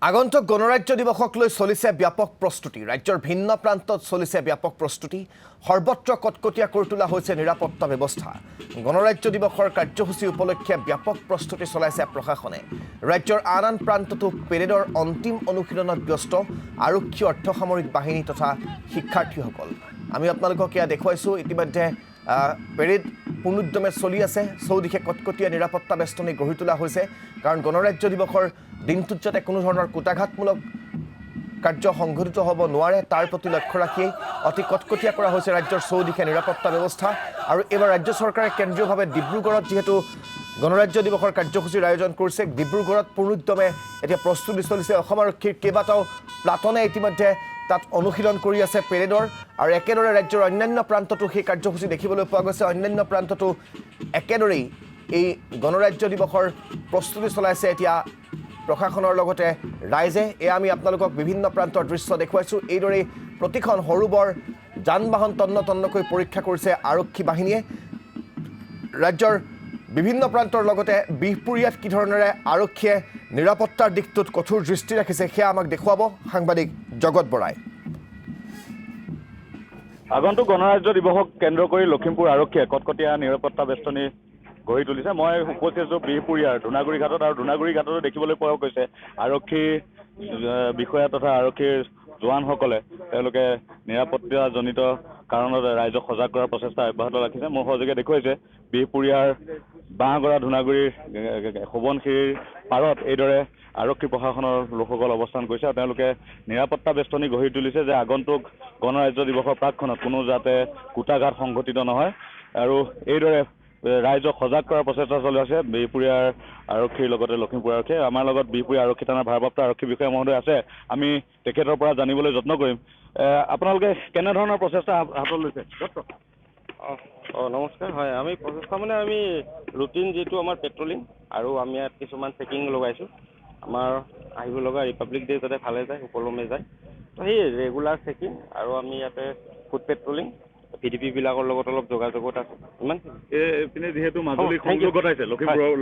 আগন্তুক গণৰাজ্য দিৱসক লৈ চলিছে ব্যাপক প্ৰস্তুতি। ৰাজ্যৰ ভিন্ন প্ৰান্তত চলিছে ব্যাপক প্ৰস্তুতি। সৰ্বত্ৰ কটকটীয়া কৰি তোলা হৈছে নিৰাপত্তা ব্যৱস্থা। গণৰাজ্য দিৱসৰ কাৰ্যসূচী উপলক্ষে ব্যাপক প্ৰস্তুতি চলাইছে প্ৰশাসনে। ৰাজ্যৰ আন প্ৰান্ততো পেৰেডৰ অন্তিম অনুশীলনত ব্যস্ত আৰক্ষী, অৰ্ধসামৰিক বাহিনী তথা শিক্ষাৰ্থীসকল। আমি আপোনালোকক এয়া দেখুৱাইছোঁ। ইতিমধ্যে পেৰেড পূৰ্ণোদ্যমে চলি আছে। চৌদিশে কটকটীয়া নিৰাপত্তা বেষ্টনী গঢ়ি তোলা হৈছে, কাৰণ গণৰাজ্য দিৱসৰ দিনটোত যাতে কোনো ধৰণৰ কুটাঘাতমূলক কাৰ্য সংঘটিত হ'ব নোৱাৰে তাৰ প্ৰতি লক্ষ্য ৰাখি অতি কটকটীয়া কৰা হৈছে ৰাজ্যৰ চৌদিশে নিৰাপত্তা ব্যৱস্থা। আৰু এইবাৰ ৰাজ্য চৰকাৰে কেন্দ্ৰীয়ভাৱে ডিব্ৰুগড়ত যিহেতু গণৰাজ্য দিৱসৰ কাৰ্যসূচীৰ আয়োজন কৰিছে, ডিব্ৰুগড়ত পূৰ্ণোদ্যমে এতিয়া প্ৰস্তুতি চলিছে। অসম আৰক্ষীৰ কেইবাটাও প্লাটনে ইতিমধ্যে তাত অনুশীলন কৰি আছে পেৰেডৰ। আৰু একেদৰে ৰাজ্যৰ অন্যান্য প্ৰান্ততো সেই কাৰ্যসূচী দেখিবলৈ পোৱা গৈছে। অন্যান্য প্ৰান্ততো একেদৰেই এই গণৰাজ্য দিৱসৰ প্ৰস্তুতি চলাইছে এতিয়া প্ৰশাসনৰ লগতে ৰাইজে। এয়া আমি আপোনালোকক বিভিন্ন প্ৰান্তৰ দৃশ্য দেখুৱাইছোঁ। এইদৰেই প্ৰতিখন সৰু বৰ যান বাহন তন্ন তন্নকৈ পৰীক্ষা কৰিছে আৰক্ষী বাহিনীয়ে। ৰাজ্যৰ বিভিন্ন প্ৰান্তৰ লগতে বিহপুৰীয়াত কি ধৰণেৰে আৰক্ষীয়ে নিৰাপত্তাৰ দিশটোত কঠোৰ দৃষ্টি ৰাখিছে সেয়া আমাক দেখুৱাব সাংবাদিক জগত বৰাই। আগন্তুক গণৰাজ্য দিৱসক কেন্দ্ৰ কৰি লখিমপুৰ আৰক্ষীয়ে কটকটীয়া নিৰাপত্তা বেষ্টনী গঢ়ি তুলিছে। মই উপস্থিত আছোঁ বিহপুৰীয়াৰ ধূনাগুৰি ঘাটত, আৰু ধূনাগুৰি ঘাটতো দেখিবলৈ পোৱা গৈছে আৰক্ষী বিষয়া তথা আৰক্ষীৰ জোৱানসকলে তেওঁলোকে নিৰাপত্তাজনিত কাৰণত ৰাইজক সজাগ কৰাৰ প্ৰচেষ্টা অব্যাহত ৰাখিছে। মোৰ সহযোগে দেখুৱাইছে বিহপুৰীয়াৰ বাঁহগড়া ধূনাগুৰিৰ সোৱণশিৰিৰ পাৰত এইদৰে আৰক্ষী প্ৰশাসনৰ লোকসকল অৱস্থান কৰিছে, আৰু তেওঁলোকে নিৰাপত্তা বেষ্টনী গঢ়ি তুলিছে যে আগন্তুক গণৰাজ্য দিৱসৰ প্ৰাকক্ষণত কোনো যাতে কুটাঘাত সংঘটিত নহয়। আৰু এইদৰে ৰাইজক সজাগ কৰাৰ প্ৰচেষ্টা চলি আছে বিহপুৰীয়াৰ আৰক্ষীৰ লগতে লখিমপুৰ আৰক্ষীয়ে। আমাৰ লগত বিহপুৰীয়া আৰক্ষী থানাৰ ভাৰপ্ৰাপ্ত আৰক্ষী বিষয়া মহোদয় আছে, আমি তেখেতৰ পৰা জানিবলৈ যত্ন কৰিম। আপোনালোকে কেনেধৰণৰ প্ৰচেষ্টা হাতত লৈছে? নমস্কাৰ। হয়, আমি প্ৰচেষ্টা মানে আমি ৰুটিন যিটো আমাৰ পেট্ৰলিং, আৰু আমি ইয়াত কিছুমান চেকিং লগাইছোঁ আমাৰ আহিব লগা ৰিপাব্লিক ডে যাতে ভালে যায়, সুকলমে যায়। তো সেই ৰেগুলাৰ চেকিং, আৰু আমি ইয়াতে ফুড পেট্ৰলিং PDP-বিলাকৰ লগত অলপ যোগাযোগত আছে। ইমান এইপিনে যিহেতু মাজুলী সংযোগ ঘটাইছে,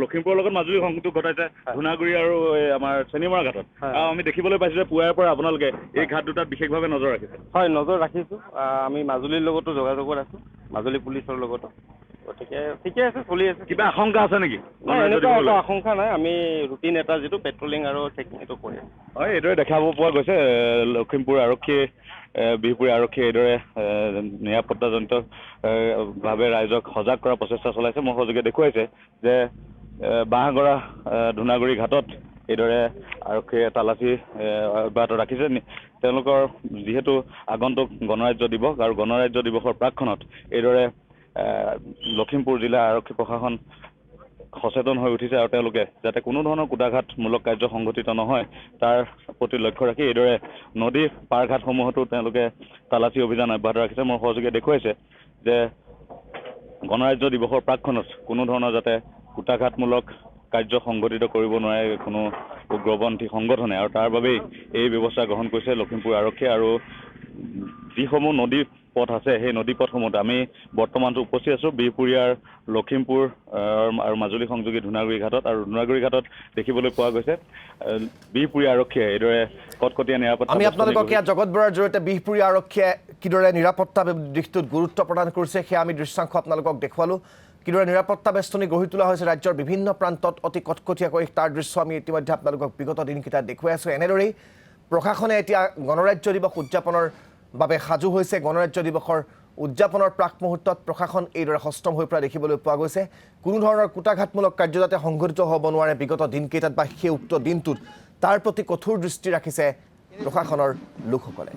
লখিমপুৰৰ লগত মাজুলী সংযোগ ঘটাইছে ধূনাগুৰি আৰু আমাৰ চেনিমৰা ঘাটত, আমি দেখিবলৈ পাইছোঁ যে পুৱাৰে পৰা আপোনালোকে এই ঘাট দুটাত বিশেষভাৱে নজৰ ৰাখিছে। হয়, নজৰ ৰাখিছোঁ। আমি মাজুলীৰ লগতো যোগাযোগত আছোঁ, মাজুলী পুলিচৰ লগতো। গতিকে ঠিকে আছে, চলি আছে। কিবা আশংকা আছে নেকি? এনেকুৱা একো আশংকা নাই। আমি ৰুটিন এটা যিটো পেট্ৰলিং আৰু চেকিং এইটো কৰি আছোঁ। হয়, এইদৰে দেখাব পোৱা গৈছে লখিমপুৰ আৰক্ষীয়ে বিহপুৰীয়া আৰক্ষীয়ে এইদৰে নিৰাপত্তাজনিত ভাৱে ৰাইজক সজাগ কৰাৰ প্ৰচেষ্টা চলাইছে। মোৰ সহযোগে দেখুৱাইছে যে বাঁহগড়া ধূনাগুৰি ঘাটত এইদৰে আৰক্ষীয়ে তালাচী অব্যাহত ৰাখিছে। তেওঁলোকৰ যিহেতু আগন্তুক গণৰাজ্য দিৱস, আৰু গণৰাজ্য দিৱসৰ প্ৰাকক্ষণত এইদৰে লখিমপুৰ জিলা আৰক্ষী প্ৰশাসন সচেতন হৈ উঠিছে, আৰু তেওঁলোকে যাতে কোনো ধৰণৰ কুটাঘাতমূলক কাৰ্য সংঘটিত নহয় তাৰ প্ৰতি লক্ষ্য ৰাখি এইদৰে নদী পাৰঘাটসমূহতো তেওঁলোকে তালাচী অভিযান অব্যাহত ৰাখিছে। মোৰ সহযোগে দেখুৱাইছে যে গণৰাজ্য দিৱসৰ প্ৰাকক্ষণত কোনো ধৰণৰ যাতে কুটাঘাতমূলক কাৰ্য সংঘটিত কৰিব নোৱাৰে কোনো উগ্ৰপন্থী সংগঠনে, আৰু তাৰ বাবেই এই ব্যৱস্থা গ্ৰহণ কৰিছে লখিমপুৰ আৰক্ষীয়ে। আৰু যিসমূহ নদী পথ আছে সেই নদী পথসমূহত আমি বৰ্তমানটো উপস্থিত আছোঁ বিহপুৰীয়াৰ লখিমপুৰ আৰু মাজুলী সংযোগী ধূনাগুৰি ঘাটত, আৰু ধূনাগুৰি ঘাটত দেখিবলৈ পোৱা গৈছে বিহপুৰীয়া আৰক্ষীয়ে এইদৰে কটকটীয়া নিৰাপত্তা। আমি আপোনালোকক ইয়াত জগত বৰাৰ জৰিয়তে বিহপুৰীয়া আৰক্ষীয়ে কিদৰে নিৰাপত্তা দিশটোত গুৰুত্ব প্ৰদান কৰিছে সেয়া আমি দৃশ্যাংশ আপোনালোকক দেখুৱালোঁ। কিদৰে নিৰাপত্তা বেষ্টনী গঢ়ি তোলা হৈছে ৰাজ্যৰ বিভিন্ন প্ৰান্তত অতি কটকটীয়াকৈ, তাৰ দৃশ্য আমি ইতিমধ্যে আপোনালোকক বিগত দিনকেইটাত দেখুৱাই আছোঁ। এনেদৰেই প্ৰশাসনে এতিয়া গণৰাজ্য দিৱস উদযাপনৰ বাবে সাজু হৈছে। গণৰাজ্য দিৱসৰ উদযাপনৰ প্ৰাক মুহূৰ্তত প্ৰশাসন এইদৰে সষ্টম হৈ পৰা দেখিবলৈ পোৱা গৈছে। কোনো ধৰণৰ কুটাঘাতমূলক কাৰ্য যাতে সংঘটিত হ'ব নোৱাৰে বিগত দিনকেইটাত বা সেই উক্ত দিনটোত, তাৰ প্ৰতি কঠোৰ দৃষ্টি ৰাখিছে প্ৰশাসনৰ লোকসকলে।